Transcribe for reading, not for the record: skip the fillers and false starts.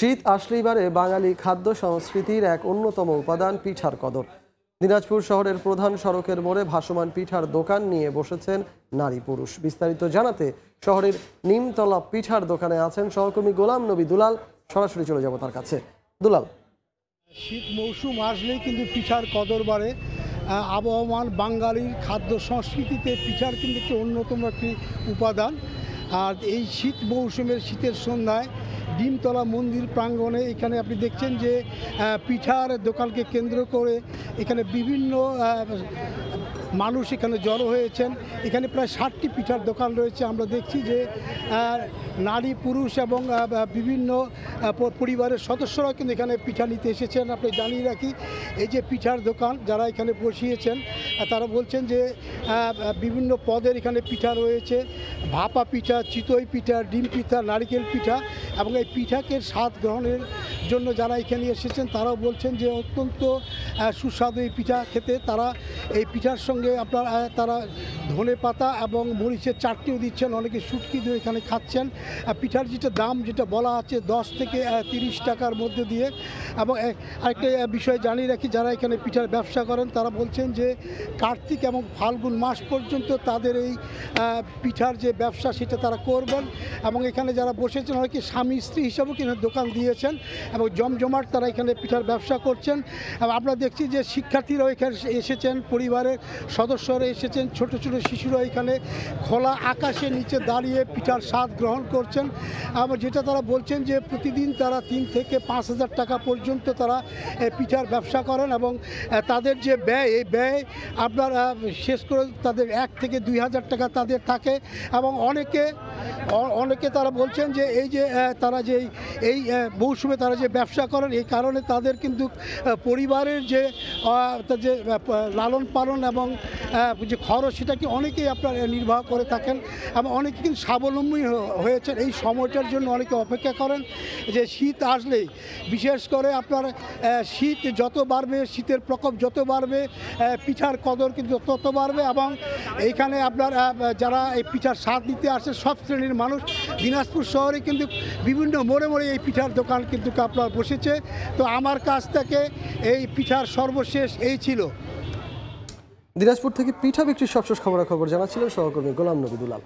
শীত আসলেই বাড়ে বাঙালি খাদ্য সংস্কৃতির এক অন্যতম উপাদান পিঠার কদর। দিনাজপুর শহরের প্রধান সড়কের মোড়ে ভাসমান পিঠার দোকান নিয়ে বসেছেন নারী পুরুষ। বিস্তারিত জানাতে শহরের নিমতলা পিঠার দোকানে আছেন সহকর্মী গোলাম নবী দুলাল। সরাসরি চলে যাব তার কাছে। দুলাল, শীত মৌসুম আসলেই কিন্তু পিঠার কদর বাড়ে। আবহমান বাঙালির খাদ্য সংস্কৃতিতে পিঠার কিন্তু একটি অন্যতম একটি উপাদান। আর এই শীত মৌসুমের শীতের সন্ধ্যায় ডিমতলা মন্দির প্রাঙ্গণে এখানে আপনি দেখছেন যে পিঠার দোকানকে কেন্দ্র করে এখানে বিভিন্ন মানুষ এখানে জড়ো হয়েছেন। এখানে প্রায় 60টি পিঠার দোকান রয়েছে। আমরা দেখছি যে নারী পুরুষ এবং বিভিন্ন পরিবারের সদস্যরা কিন্তু এখানে পিঠা নিতে এসেছেন। আপনি জানিয়ে রাখি, এই যে পিঠার দোকান যারা এখানে বসিয়েছেন তারা বলছেন যে বিভিন্ন পদের এখানে পিঠা রয়েছে, ভাপা পিঠা, চিতই পিঠা, ডিম পিঠা, নারিকেল পিঠা, এবং এই পিঠাকে স্বাদ গ্রহণের জন্য যারা এখানে এসেছেন তারাও বলছেন যে অত্যন্ত সুস্বাদু এই পিঠা খেতে। তারা এই পিঠার সঙ্গে আপনার তারা ধনে পাতা এবং মরিচের চাটনিও দিচ্ছেন, অনেকে শুটকি দিয়ে এখানে খাচ্ছেন। পিঠার দাম যেটা বলা আছে 10 থেকে 30 টাকার মধ্যে দিয়ে। এবং আরেকটা বিষয় জানিয়ে রাখি, যারা এখানে পিঠার ব্যবসা করেন তারা বলছেন যে কার্তিক এবং ফাল্গুন মাস পর্যন্ত তাদের এই পিঠার যে ব্যবসা সেটা তারা করবেন। এবং এখানে যারা বসেছেন অনেকে স্বামী স্ত্রী হিসাবেও কিন্তু দোকান দিয়েছেন এবং জমজমাট তারা এখানে পিঠার ব্যবসা করছেন। এবং আমরা দেখছি যে শিক্ষার্থীরাও এখানে এসেছেন, পরিবারের সদস্যরা এসেছেন, ছোট ছোট শিশুরা এখানে খোলা আকাশের নিচে দাঁড়িয়ে পিঠার স্বাদ গ্রহণ করছেন। আবার যেটা তারা বলছেন যে প্রতিদিন তারা 3 থেকে 5,000 টাকা পর্যন্ত তারা পিঠার ব্যবসা করেন এবং তাদের যে ব্যয়, এই ব্যয় আপনার শেষ করে তাদের 1 থেকে 2,000 টাকা তাদের থাকে। এবং অনেকে তারা বলছেন যে এই যে তারা যে এই মৌসুমে তারা যে ব্যবসা করেন এই কারণে তাদের কিন্তু পরিবারের যে লালন পালন এবং যে খরচ সেটাকে অনেকেই আপনার নির্বাহ করে থাকেন এবং অনেকে কিন্তু স্বাবলম্বী হয়েছেন। এই সময়টার জন্য অনেকে অপেক্ষা করেন যে শীত আসলেই, বিশেষ করে আপনার শীত যত বাড়বে, শীতের প্রকোপ যত বাড়বে, পিঠার কদর কিন্তু তত বাড়বে। এবং এইখানে আপনার যারা এই পিঠার স্বাদ নিতে আসে সব শ্রেণীর মানুষ, দিনাজপুর শহরে কিন্তু বিভিন্ন মোড়ে মোড়ে এই পিঠার দোকান কিন্তু আপনার বসেছে। তো আমার কাছ থেকে এই পিঠার সর্বশেষ এই ছিল। দিনাজপুর থেকে পিঠা বিক্রির সবশেষ খবরাখবর জানাচ্ছিলেন সহকর্মী গোলাম নবী দুলাল।